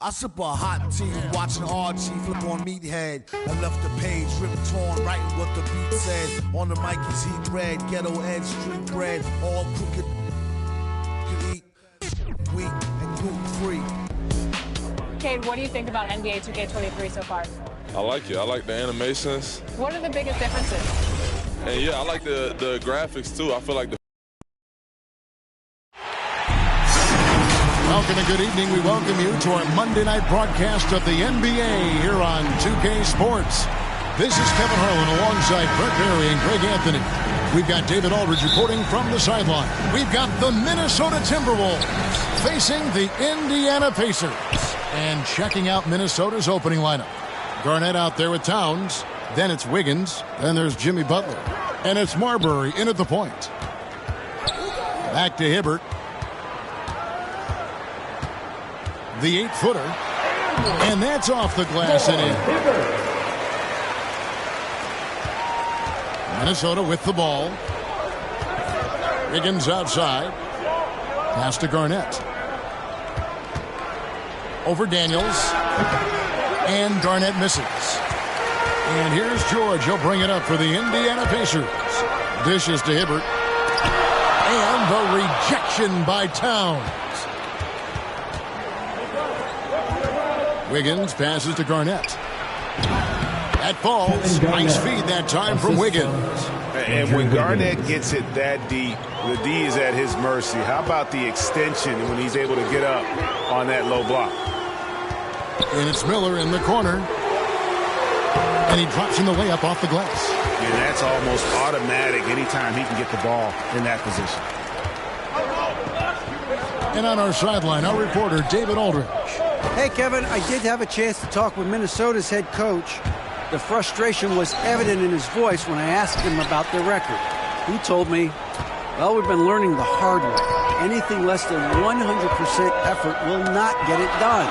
I sip a hot tea, watching RG flip on Meathead. I left the page ripped torn, writing what the beat said. On the mic is heat bread, ghetto edge, street bread. All crooked, can eat, weak, and gluten-free. Cade, what do you think about NBA 2K23 so far? I like it. I like the animations. What are the biggest differences? And yeah, I like the graphics too. I feel like the Welcome and good evening. We welcome you to our Monday night broadcast of the NBA here on 2K Sports. This is Kevin Harlan alongside Brett Barry and Greg Anthony. We've got David Aldridge reporting from the sideline. We've got the Minnesota Timberwolves facing the Indiana Pacers. And checking out Minnesota's opening lineup. Garnett out there with Towns. Then it's Wiggins. Then there's Jimmy Butler. And it's Marbury in at the point. Back to Hibbert. The 8-footer. And that's off the glass and in. Minnesota with the ball. Wiggins outside. Pass to Garnett. Over Daniels. And Garnett misses. And here's George. He'll bring it up for the Indiana Pacers. Dishes to Hibbert. And the rejection by Towns. Wiggins passes to Garnett. That falls. Nice feed that time from Wiggins. And when Garnett gets it that deep, the D is at his mercy. How about the extension when he's able to get up on that low block? And it's Miller in the corner. And he drops in the layup off the glass. And that's almost automatic anytime he can get the ball in that position. And on our sideline, our reporter, David Aldridge. Hey, Kevin, I did have a chance to talk with Minnesota's head coach. The frustration was evident in his voice when I asked him about their record. He told me, well, we've been learning the hard way. Anything less than 100% effort will not get it done.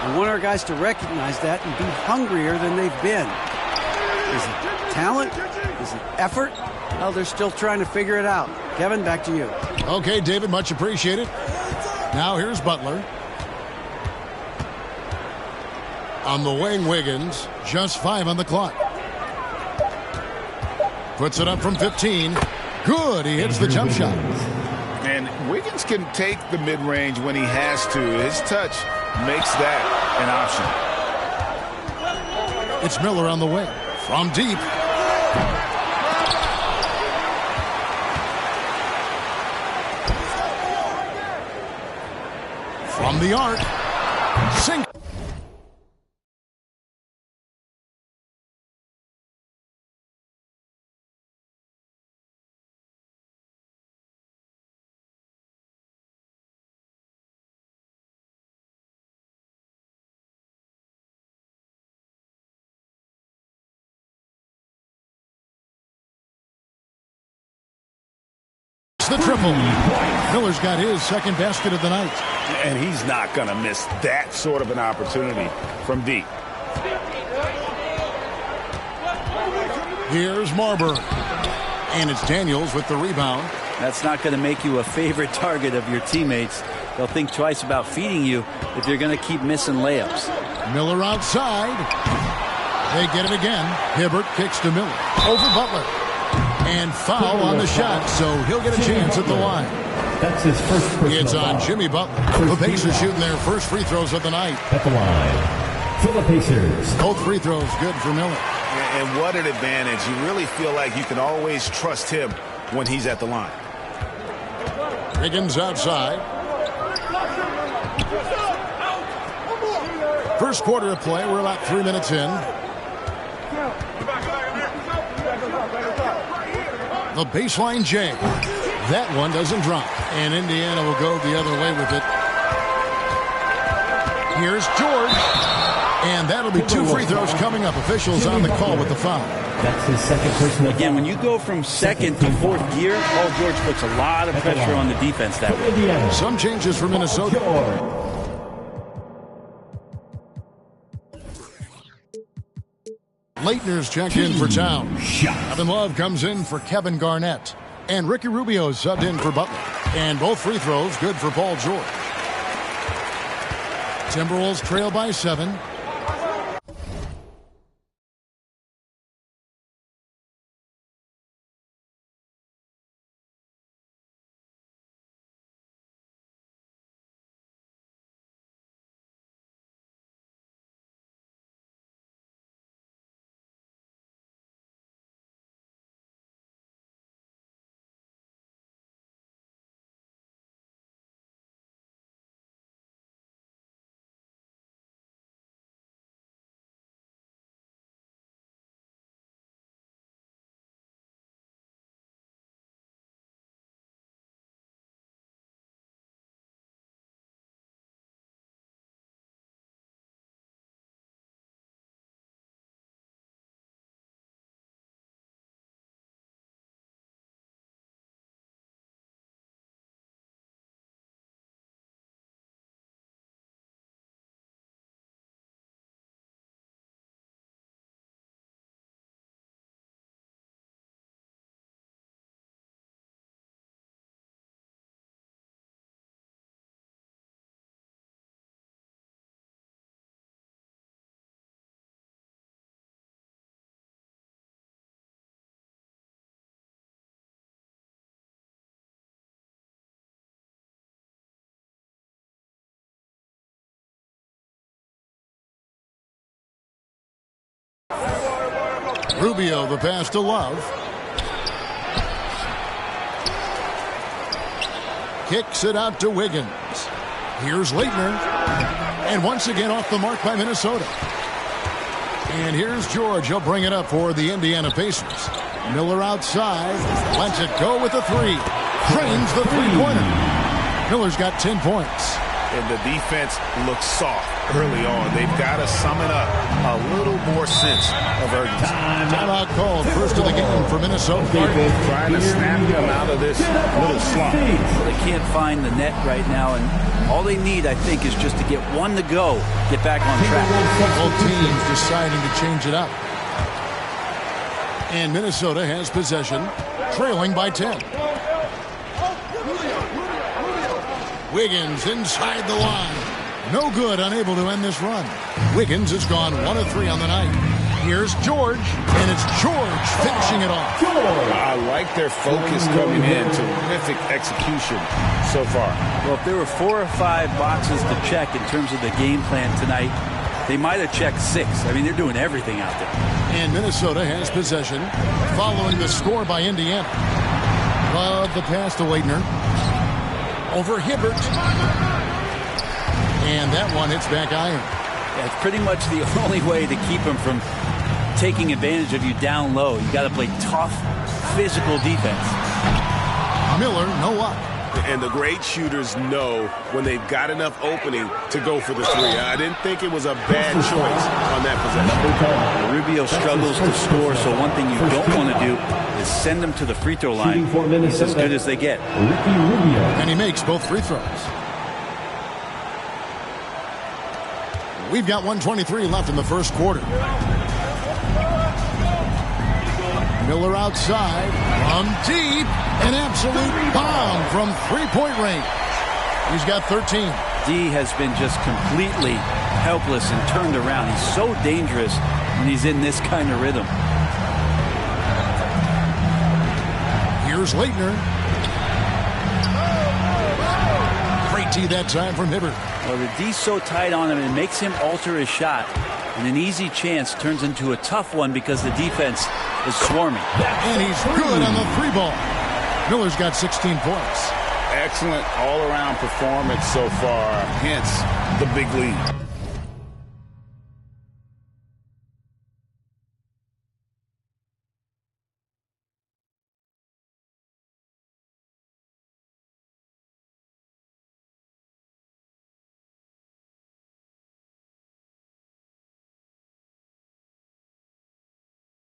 We want our guys to recognize that and be hungrier than they've been. Is it talent? Is it effort? Well, they're still trying to figure it out. Kevin, back to you. Okay, David, much appreciated. Now here's Butler. On the wing, Wiggins. Just 5 on the clock. Puts it up from 15. Good. He hits the jump shot. And Wiggins can take the mid-range when he has to. His touch makes that an option. It's Miller on the wing. From deep. From the arc. Sink. The triple. Miller's got his second basket of the night. And he's not going to miss that sort of an opportunity from deep. Here's Marbury. And it's Daniels with the rebound. That's not going to make you a favorite target of your teammates. They'll think twice about feeding you if you're going to keep missing layups. Miller outside. They get it again. Hibbert kicks to Miller. Over Butler. And foul on the shot, so he'll get a chance at the line. That's his first personal It's on foul. Jimmy Butler. The Pacers shooting their first free throws of the night. At the line for the Pacers. Both free throws good for Miller. And what an advantage. You really feel like you can always trust him when he's at the line. Wiggins outside. First quarter of play. We're about 3 minutes in. The baseline J. That one doesn't drop. And Indiana will go the other way with it. Here's George. And that'll be 2 free throws coming up. Officials on the call with the foul. That's his second personal foul. Again, when you go from second to fourth gear, Paul George puts a lot of pressure on the defense that way. Some changes for Minnesota. Leitner's checked in for Towns. Kevin Love comes in for Kevin Garnett. And Ricky Rubio subbed in for Butler. And both free throws good for Paul George. Timberwolves trail by 7. Rubio, the pass to Love. Kicks it out to Wiggins. Here's Leitner. And once again off the mark by Minnesota. And here's George. He'll bring it up for the Indiana Pacers. Miller outside. Lets it go with the three. Drains the three-pointer. Miller's got 10 points. And the defense looks soft early on. They've got to summon up a little more sense of urgency. Timeout called. First of the game for Minnesota. Trying to snap them out of this little slump. Well, they can't find the net right now, and all they need, I think, is just to get one to go, get back on track. Both teams deciding to change it up. And Minnesota has possession, trailing by 10. Wiggins inside the line. No good, unable to end this run. Wiggins has gone 1 of 3 on the night. Here's George, and it's George finishing it off. I like their focus coming in. Terrific execution so far. Well, if there were 4 or 5 boxes to check in terms of the game plan tonight, they might have checked 6. I mean, they're doing everything out there. And Minnesota has possession following the score by Indiana. Love the pass to Leitner. Over Hibbert. And that one hits back iron. Yeah, it's pretty much the only way to keep him from taking advantage of you down low. You got to play tough, physical defense. Miller, no luck. And the great shooters know when they've got enough opening to go for the three. I didn't think it was a bad choice on that possession. Rubio struggles to score, so one thing you don't want to do is send him to the free throw line. He's as good as they get. And he makes both free throws. We've got 1:23 left in the first quarter. Miller outside, from deep, an absolute bomb from three-point range. He's got 13. D has been just completely helpless and turned around. He's so dangerous when he's in this kind of rhythm. Here's Leitner. Great D that time from Hibbert. Well, the D's so tight on him, it makes him alter his shot. And an easy chance turns into a tough one because the defense is swarming. And he's good on the three ball. Miller's got 16 points. Excellent all-around performance so far, hence the big lead.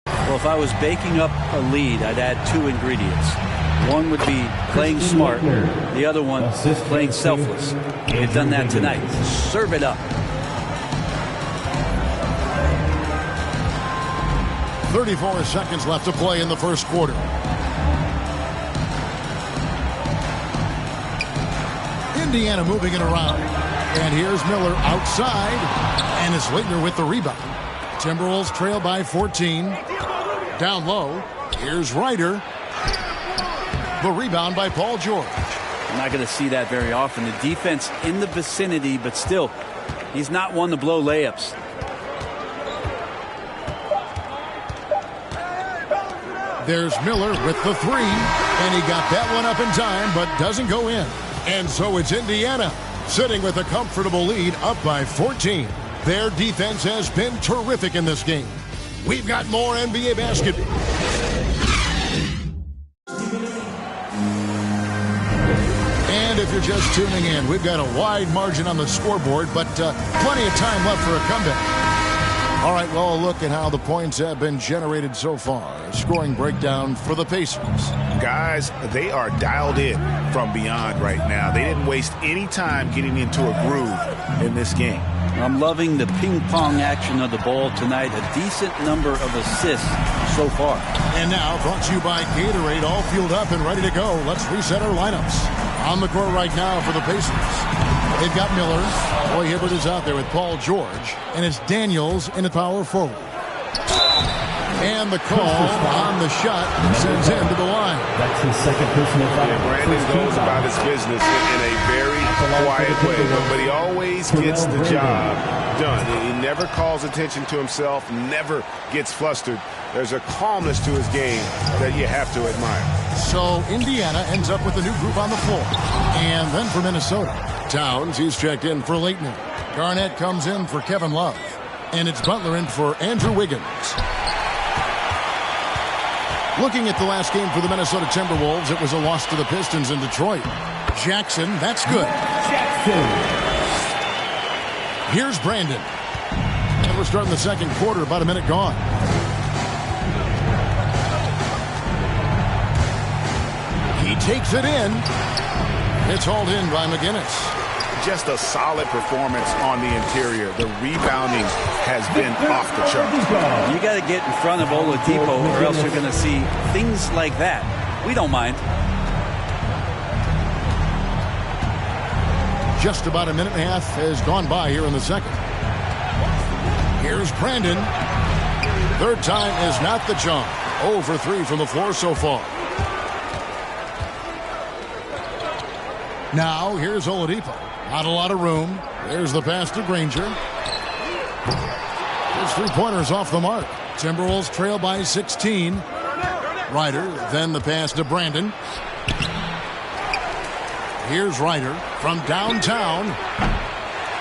Well, if I was baking up a lead, I'd add 2 ingredients. One would be playing smart. The other one, playing selfless. They've done that tonight. Serve it up. 34 seconds left to play in the first quarter. Indiana moving it around. And here's Miller outside. And it's Leitner with the rebound. Timberwolves trail by 14. Down low. Here's Ryder. The rebound by Paul George. I'm not going to see that very often. The defense in the vicinity, but still, he's not one to blow layups. There's Miller with the three, and he got that one up in time, but doesn't go in. And so it's Indiana, sitting with a comfortable lead, up by 14. Their defense has been terrific in this game. We've got more NBA basketball. And if you're just tuning in, we've got a wide margin on the scoreboard, but plenty of time left for a comeback. All right, well, look at how the points have been generated so far. A scoring breakdown for the Pacers. Guys, they are dialed in from beyond right now. They didn't waste any time getting into a groove in this game. I'm loving the ping-pong action of the ball tonight. A decent number of assists so far. And now, brought to you by Gatorade, all fueled up and ready to go. Let's reset our lineups. On the court right now for the Pacers. They've got Miller. Roy Hibbert is out there with Paul George. And it's Daniels in the power forward. And the call on the shot sends him to the line. That's his second personal foul. Brandon goes about his business in a very quiet way, but he always gets the job done. He never calls attention to himself, never gets flustered. There's a calmness to his game that you have to admire. So Indiana ends up with a new group on the floor. And then for Minnesota, Towns, he's checked in for Leitner. Garnett comes in for Kevin Love. And it's Butler in for Andrew Wiggins. Looking at the last game for the Minnesota Timberwolves, it was a loss to the Pistons in Detroit. Jackson, that's good. Jackson. Here's Brandon. And we're starting the second quarter, about a minute gone. He takes it in. It's hauled in by McGinnis. Just a solid performance on the interior. The rebounding has been off the charts. You got to get in front of Oladipo or else you're going to see things like that. We don't mind. Just about a minute and a half has gone by here in the second. Here's Brandon. Third time is not the charm. 0 for 3 from the floor so far. Now here's Oladipo. Not a lot of room. There's the pass to Granger. His three-pointers off the mark. Timberwolves trail by 16. Ryder, then the pass to Brandon. Here's Ryder from downtown.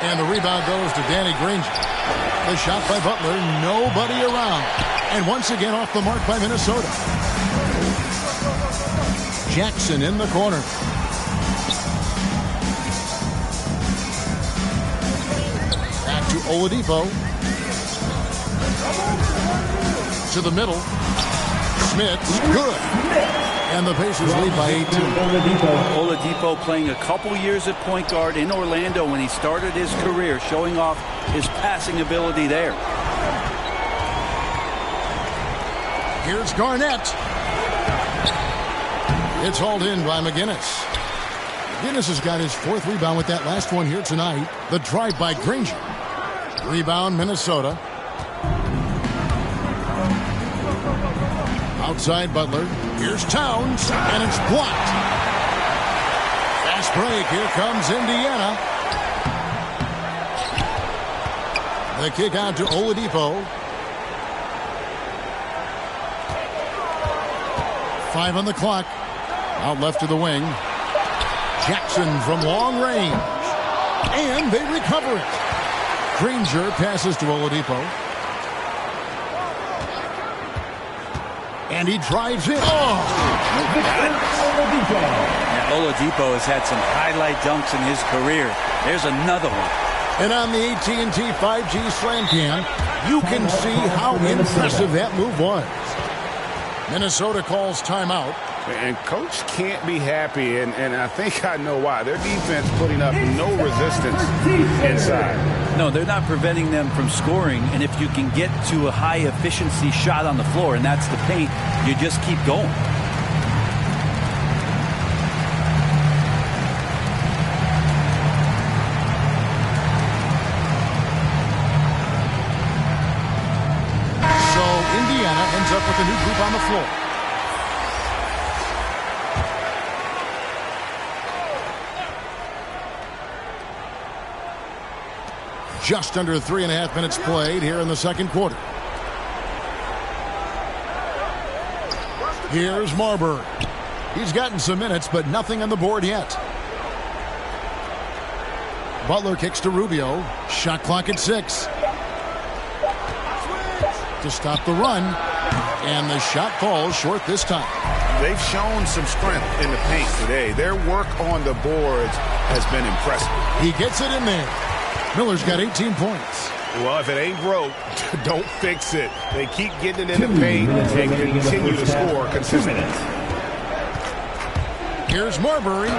And the rebound goes to Danny Granger. The shot by Butler, nobody around. And once again off the mark by Minnesota. Jackson in the corner. To Oladipo. To the middle. Smith's good. And the Pacers lead by 18. Oladipo playing a couple years at point guard in Orlando when he started his career, showing off his passing ability there. Here's Garnett. It's hauled in by McGinnis. McGinnis has got his fourth rebound with that last one here tonight. The drive by Granger. Rebound, Minnesota. Outside Butler. Here's Towns, and it's blocked. Fast break. Here comes Indiana. The kick out to Oladipo. 5 on the clock. Out left to the wing. Jackson from long range. And they recover it. Granger passes to Oladipo. And he drives in. Oh! Yeah, Oladipo has had some highlight dunks in his career. There's another one. And on the AT&T 5G Slam Cam, you can see how impressive that move was. Minnesota calls timeout. And Coach can't be happy, and I think I know why. Their defense putting up no resistance inside. No, they're not preventing them from scoring, and if you can get to a high-efficiency shot on the floor, and that's the paint, you just keep going. on the floor. Just under 3.5 minutes played here in the second quarter. Here's Marbury. He's gotten some minutes, but nothing on the board yet. Butler kicks to Rubio. Shot clock at 6. To stop the run. And the shot falls short this time. They've shown some strength in the paint today. Their work on the boards has been impressive. He gets it in there. Miller's got 18 points. Well, if it ain't broke, don't fix it. They keep getting it in the paint and continue to score consistently. Here's Marbury.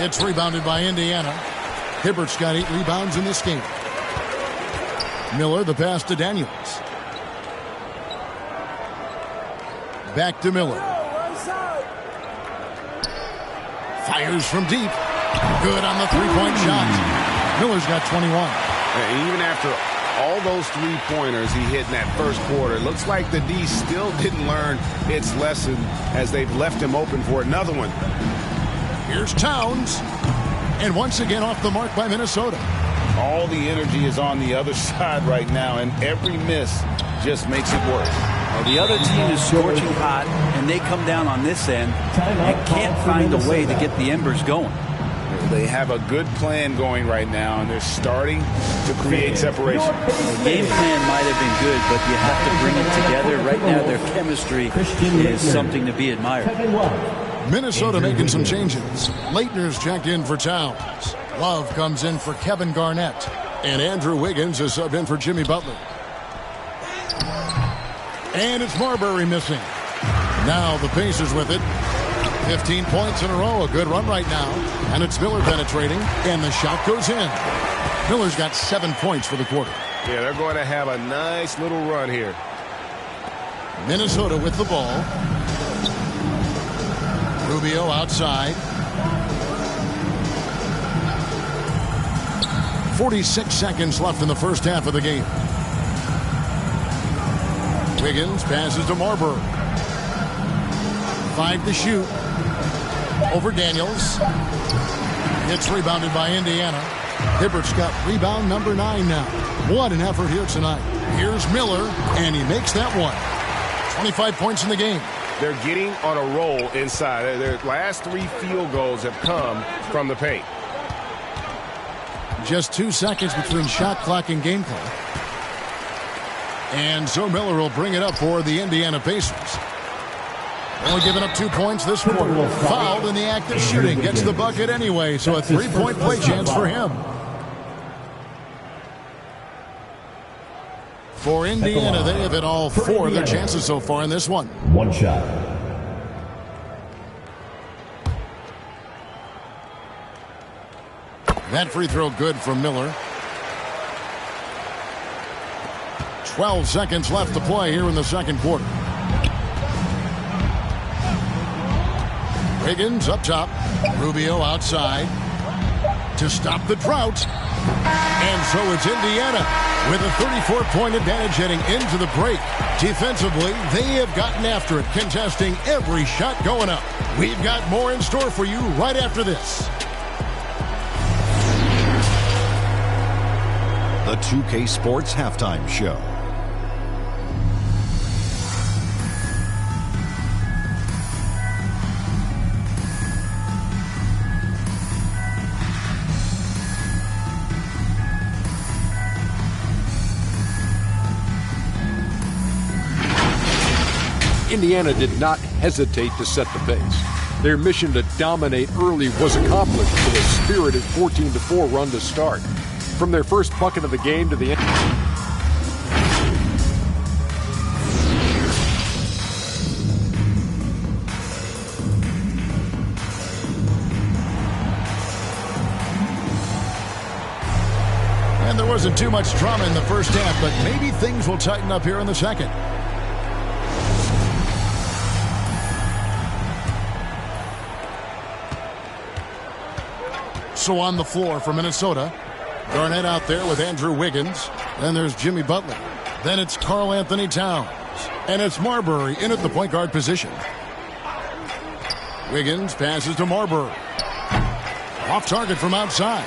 It's rebounded by Indiana. Hibbert's got 8 rebounds in this game. Miller, the pass to Daniels. Back to Miller. Fires from deep. Good on the three-point shot. Miller's got 21. And even after all those three-pointers he hit in that first quarter, it looks like the D still didn't learn its lesson as they've left him open for another one. Here's Towns. And once again off the mark by Minnesota. All the energy is on the other side right now, and every miss just makes it worse. Well, the other team is scorching hot, and they come down on this end and can't find a way to get the embers going. They have a good plan going right now, and they're starting to create separation. The game plan might have been good, but you have to bring it together. Right now, their chemistry is something to be admired. Minnesota making some changes. Leitner's checked in for Towns. Love comes in for Kevin Garnett. And Andrew Wiggins is subbed in for Jimmy Butler. And it's Marbury missing. Now the Pacers with it. 15 points in a row. A good run right now. And it's Miller penetrating. And the shot goes in. Miller's got 7 points for the quarter. Yeah, they're going to have a nice little run here. Minnesota with the ball. Rubio outside. 46 seconds left in the first half of the game. Wiggins passes to Marbury. 5 to shoot. Over Daniels. It's rebounded by Indiana. Hibbert's got rebound number 9 now. What an effort here tonight. Here's Miller, and he makes that one. 25 points in the game. They're getting on a roll inside. Their last 3 field goals have come from the paint. Just 2 seconds between shot clock and game clock. And so Miller will bring it up for the Indiana Pacers. Only giving up 2 points this quarter. Fouled in the act of shooting. Gets the bucket anyway, so a 3-point play chance for him. For Indiana, they have hit all 4 of their chances so far in this one. 1 shot. That free throw good from Miller. 12 seconds left to play here in the second quarter. Wiggins up top. Rubio outside to stop the drought. And so it's Indiana with a 34-point advantage heading into the break. Defensively, they have gotten after it, contesting every shot going up. We've got more in store for you right after this. The 2K Sports Halftime Show. Indiana did not hesitate to set the pace. Their mission to dominate early was accomplished with a spirited 14-4 run to start. From their first bucket of the game to the end. And there wasn't too much drama in the first half, but maybe things will tighten up here in the second. So on the floor for Minnesota. Garnett out there with Andrew Wiggins. Then there's Jimmy Butler. Then it's Karl Anthony Towns. And it's Marbury in at the point guard position. Wiggins passes to Marbury. Off target from outside.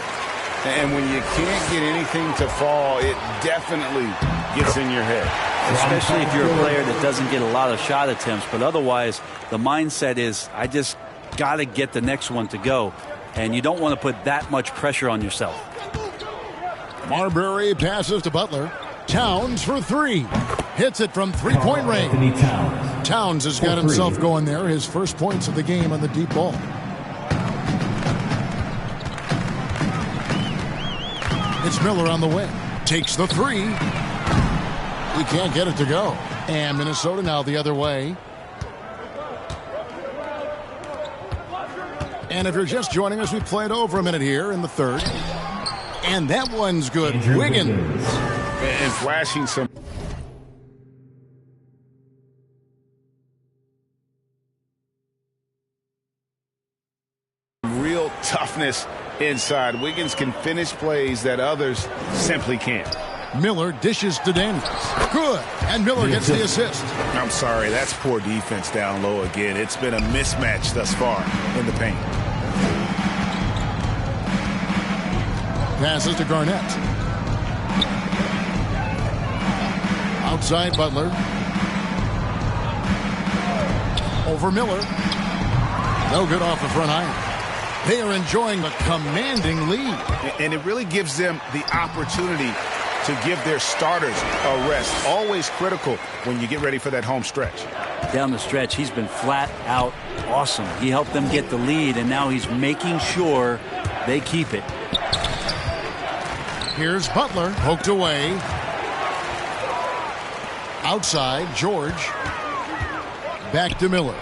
And when you can't get anything to fall, it definitely gets in your head. Especially if you're a player that doesn't get a lot of shot attempts. But otherwise, the mindset is, I just got to get the next one to go. And you don't want to put that much pressure on yourself. Marbury passes to Butler. Towns for three. Hits it from three-point range. Towns has got himself going there. His first points of the game on the deep ball. It's Miller on the wing. Takes the three. He can't get it to go. And Minnesota now the other way. And if you're just joining us, we played over a minute here in the third. And that one's good. Wiggins. And flashing some. Real toughness inside. Wiggins can finish plays that others simply can't. Miller dishes to Daniels. Good. And Miller gets the assist. I'm sorry, that's poor defense down low again. It's been a mismatch thus far in the paint. Passes to Garnett. Outside Butler. Over Miller. No good off the front iron. They are enjoying a commanding lead. And it really gives them the opportunity to give their starters a rest. Always critical when you get ready for that home stretch. Down the stretch, he's been flat out awesome. He helped them get the lead, and now he's making sure they keep it. Here's Butler, poked away. Outside, George. Back to Miller.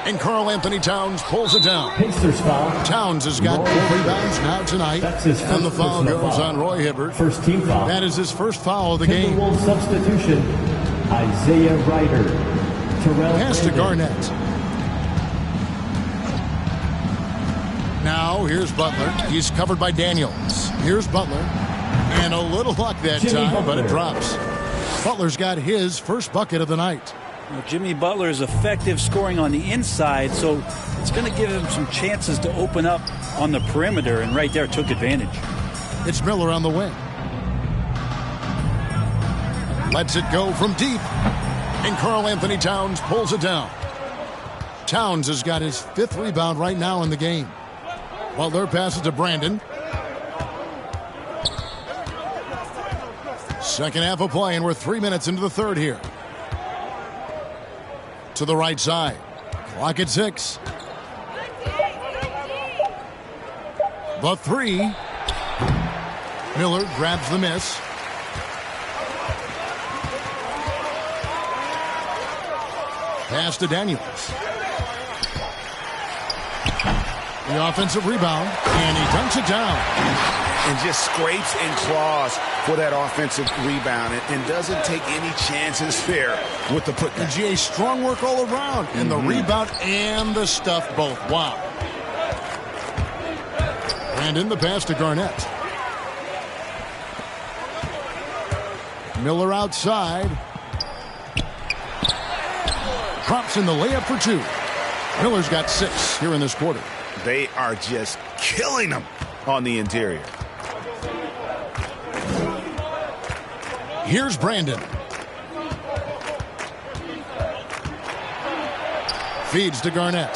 And Karl-Anthony Towns pulls it down. Pacers foul. Towns has got 4 rebounds now tonight. And the foul goes on Roy Hibbert. First team foul. That is his first foul of the game. Timberwolves substitution. Isaiah Ryder. Pass to Garnett. Now here's Butler. He's covered by Daniels. Here's Butler. And a little luck that time, but it drops. Butler's got his first bucket of the night. Well, Jimmy Butler is effective scoring on the inside, so it's going to give him some chances to open up on the perimeter, and right there took advantage. It's Miller on the wing. Lets it go from deep. And Karl-Anthony Towns pulls it down. Towns has got his 5th rebound right now in the game. Butler passes to Brandon. Second half of play, and we're 3 minutes into the third here. To the right side. Clock at 6. The three. Miller grabs the miss. Pass to Daniels. The offensive rebound, and he dunks it down. And just scrapes and claws for that offensive rebound and doesn't take any chances there with the putback. And GA, strong work all around. And the rebound and the stuff both. Wow. And in the pass to Garnett. Miller outside. Drops in the layup for 2. Miller's got 6 here in this quarter. They are just killing them on the interior. Here's Brandon. Feeds to Garnett.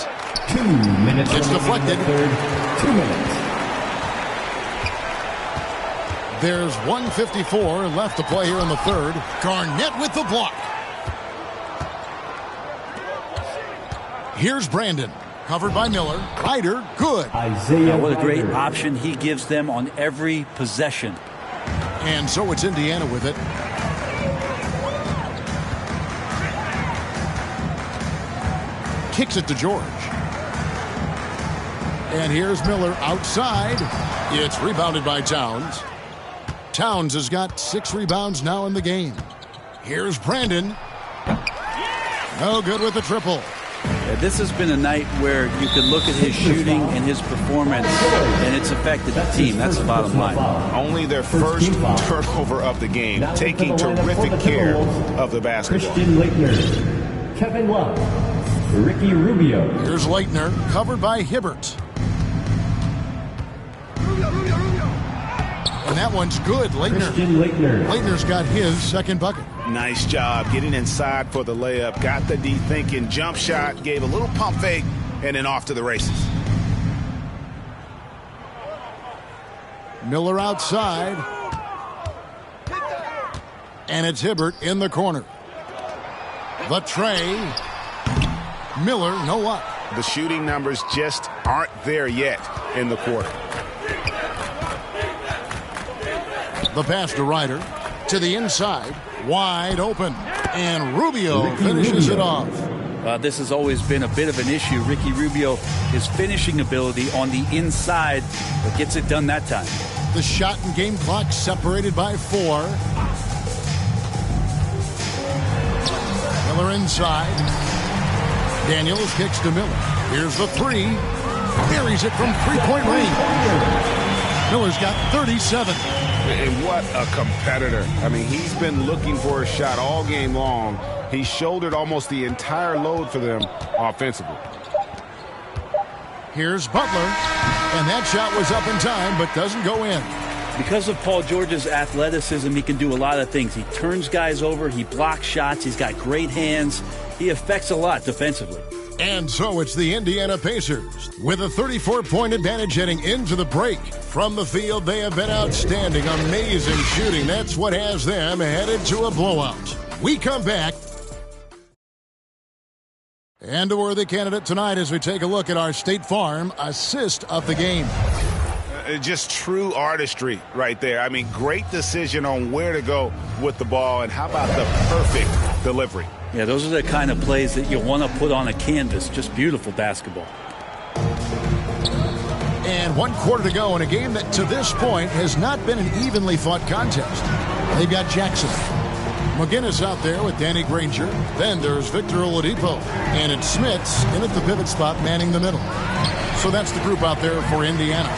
2 minutes. It's deflected. 2 minutes. There's 1:54 left to play here in the third. Garnett with the block. Here's Brandon. Covered by Miller. Ryder, good. Isaiah what a great Ryder. option he gives them on every possession. And so it's Indiana with it. Kicks it to George. And here's Miller outside. It's rebounded by Towns. Towns has got 6 rebounds now in the game. Here's Brandon. No good with the triple. This has been a night where you can look at his shooting and his performance, and it's affected the team. That's the bottom line. Only their first turnover of the game, taking terrific care of the basketball. Christian Laettner, Kevin Love, Ricky Rubio. Here's Laettner, covered by Hibbert. And that one's good. Laettner's got his second bucket. Nice job getting inside for the layup. Got the D thinking. Jump shot. Gave a little pump fake. And then off to the races. Miller outside. And it's Hibbert in the corner. The tray. Miller, no luck. The shooting numbers just aren't there yet in the quarter. The pass to Ryder. To the inside. Wide open. And Rubio finishes it off. This has always been a bit of an issue. Ricky Rubio, his finishing ability on the inside, but gets it done that time. The shot and game clock separated by 4. Miller inside. Daniels kicks to Miller. Here's the 3. Buries it from three-point range. Miller's got 37. And what a competitor. I mean, he's been looking for a shot all game long. He shouldered almost the entire load for them offensively. Here's Butler. And that shot was up in time, but doesn't go in. Because of Paul George's athleticism, he can do a lot of things. He turns guys over. He blocks shots. He's got great hands. He affects a lot defensively. And so it's the Indiana Pacers with a 34-point advantage heading into the break. From the field, they have been outstanding. Amazing shooting. That's what has them headed to a blowout. We come back. And a worthy candidate tonight as we take a look at our State Farm assist of the game. Just true artistry right there. I mean, great decision on where to go with the ball. And how about the perfect delivery? Yeah, those are the kind of plays that you want to put on a canvas. Just beautiful basketball. And 1 quarter to go in a game that to this point has not been an evenly fought contest. They've got Jackson. McGinnis out there with Danny Granger. Then there's Victor Oladipo. And it's Smits in at the pivot spot manning the middle. So that's the group out there for Indiana.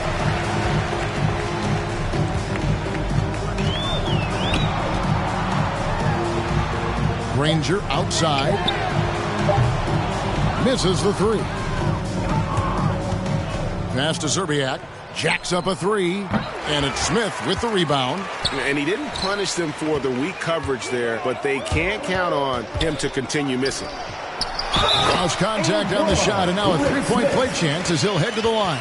Granger outside. Misses the 3. Pass to Zerbiak. Jacks up a 3. And it's Smith with the rebound. And he didn't punish them for the weak coverage there, but they can't count on him to continue missing. Lost contact on the shot, and now a 3-point play chance as he'll head to the line.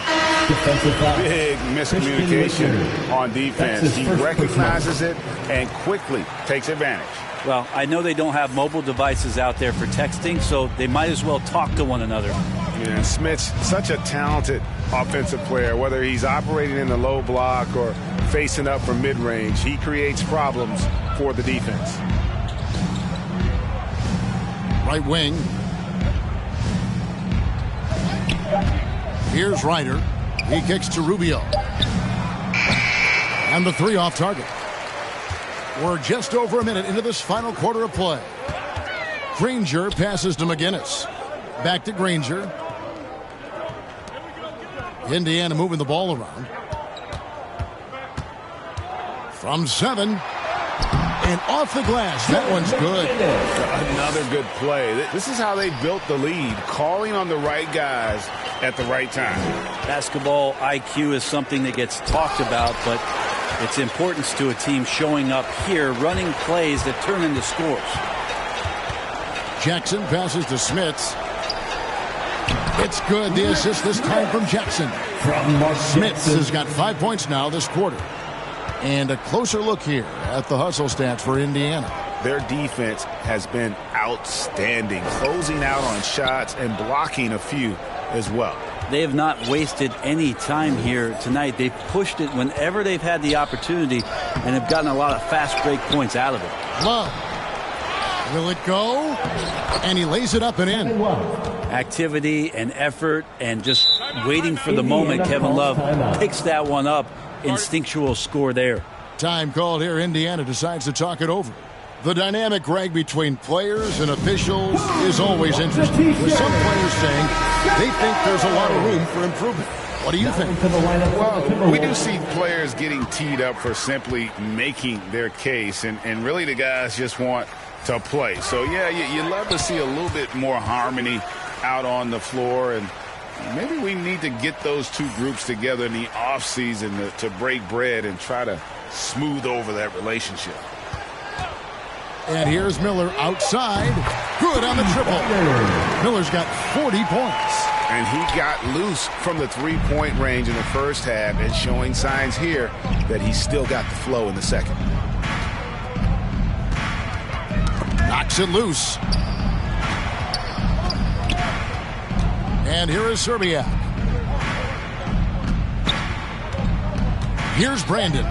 Big miscommunication on defense. He recognizes it and quickly takes advantage. Well, I know they don't have mobile devices out there for texting, so they might as well talk to one another. Yeah, Smith's such a talented offensive player. Whether he's operating in the low block or facing up from mid-range, he creates problems for the defense. Right wing. Here's Ryder. He kicks to Rubio. And the 3 off target. We're just over a minute into this final quarter of play. Granger passes to McGinnis. Back to Granger. Indiana moving the ball around. From 7. And off the glass. That one's good. Another good play. This is how they built the lead. Calling on the right guys at the right time. Basketball IQ is something that gets talked about, but its importance to a team showing up here, running plays that turn into scores. Jackson passes to Smits. It's good. The assist this time from Jackson. Smits has got 5 points now this quarter. And a closer look here at the hustle stats for Indiana. Their defense has been outstanding, closing out on shots and blocking a few as well. They have not wasted any time here tonight. They've pushed it whenever they've had the opportunity and have gotten a lot of fast break points out of it. Love. Will it go? And he lays it up and in. Activity and effort and just waiting for the moment. Kevin Love picks that one up. Instinctual score there. Time called here. Indiana decides to talk it over. The dynamic, Greg, between players and officials is always interesting, with some players saying they think there's a lot of room for improvement. What do you think? Well, we do see players getting teed up for simply making their case, and really the guys just want to play. So, yeah, you love to see a little bit more harmony out on the floor, and maybe we need to get those two groups together in the offseason to break bread and try to smooth over that relationship. And here's Miller outside. Good on the triple. Miller's got 40 points. And he got loose from the three-point range in the first half and showing signs here that he's still got the flow in the second. Knocks it loose. And here is Szczerbiak. Here's Brandon.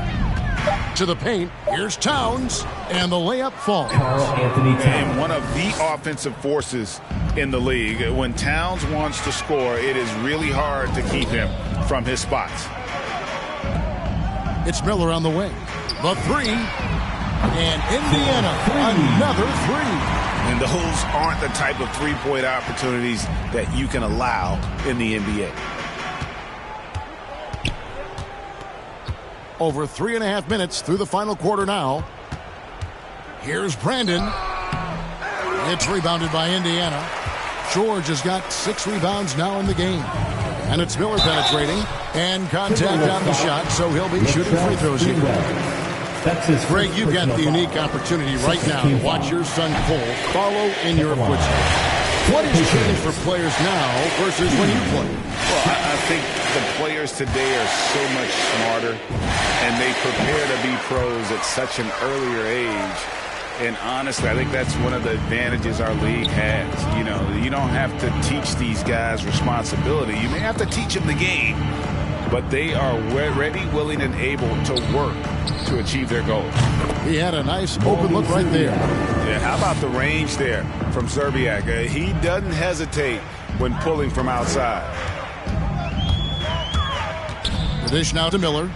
To the paint. Here's Towns. And the layup falls. And one of the offensive forces in the league. When Towns wants to score, it is really hard to keep him from his spots. It's Miller on the wing. The three. And Indiana, another three. And those aren't the type of three-point opportunities that you can allow in the NBA. Over 3.5 minutes through the final quarter now. Here's Brandon. It's rebounded by Indiana. George has got 6 rebounds now in the game. And it's Miller penetrating. And contact on the shot, so he'll be shooting free throws here. Greg, you've got the unique opportunity right now to watch your son Cole follow in your footsteps. What has changed for players now versus when you played? Well, I think the players today are so much smarter, and they prepare to be pros at such an earlier age. And honestly, I think that's one of the advantages our league has. You know, you don't have to teach these guys responsibility. You may have to teach them the game, but they are ready, willing, and able to work to achieve their goals. He had a nice open look right there. Yeah, how about the range there from Szczerbiak? He doesn't hesitate when pulling from outside. The dish now to Miller.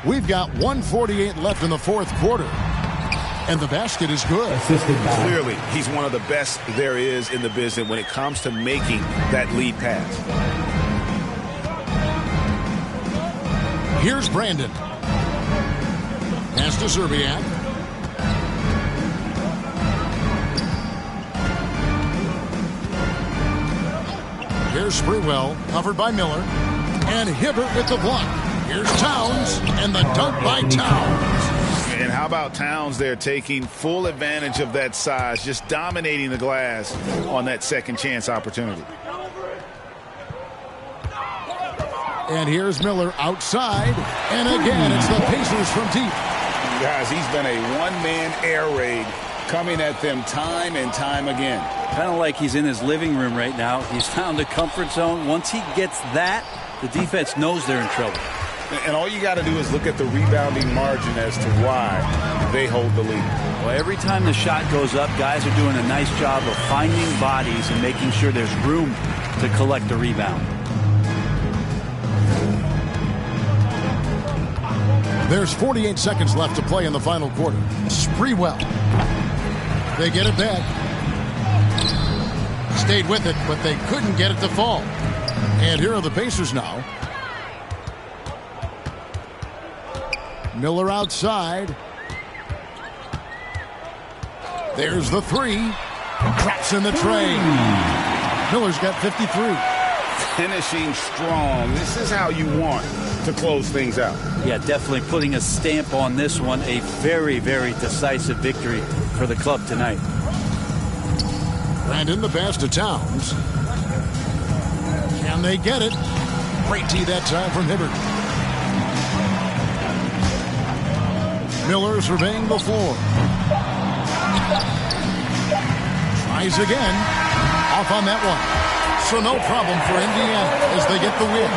We've got 1:48 left in the fourth quarter. And the basket is good. Clearly, he's one of the best there is in the business when it comes to making that lead pass. Here's Brandon. Pass to Szczerbiak. Here's Sprewell, covered by Miller. And Hibbert with the block. Here's Towns, and the dunk by Towns. And how about Towns there taking full advantage of that size, just dominating the glass on that second chance opportunity. And here's Miller outside. And again, it's the Pacers from deep. Guys, he's been a one-man air raid coming at them time and time again. Kind of like he's in his living room right now. He's found a comfort zone. Once he gets that, the defense knows they're in trouble. And all you got to do is look at the rebounding margin as to why they hold the lead. Well, every time the shot goes up, guys are doing a nice job of finding bodies and making sure there's room to collect a rebound. There's 48 seconds left to play in the final quarter. Sprewell. They get it back. Stayed with it, but they couldn't get it to fall. And here are the Pacers now. Miller outside. There's the three. Drops in the tray. Miller's got 53. Finishing strong. This is how you want to close things out. Yeah, definitely putting a stamp on this one. A very, very decisive victory for the club tonight. Brandon, the pass to Towns. Can they get it? Great tee that time from Hibbert. Miller surveying the floor. Tries again. Off on that one. So no problem for Indiana as they get the win.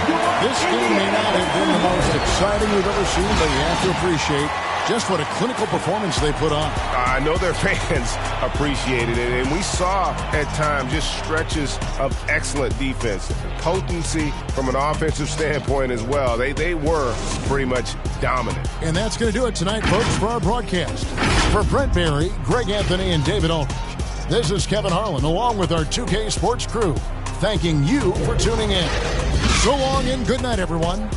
This game may not have been the most exciting we've ever seen, but you have to appreciate Just what a clinical performance they put on. I know their fans appreciated it, and we saw at times just stretches of excellent defense, potency from an offensive standpoint as well. They were pretty much dominant. And that's going to do it tonight, folks, for our broadcast. For Brent Barry, Greg Anthony, and David Aldridge, this is Kevin Harlan, along with our 2K Sports crew, thanking you for tuning in. So long and good night, everyone.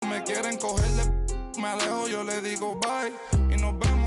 Me quieren cogerle, me alejo, yo le digo bye y nos vemos.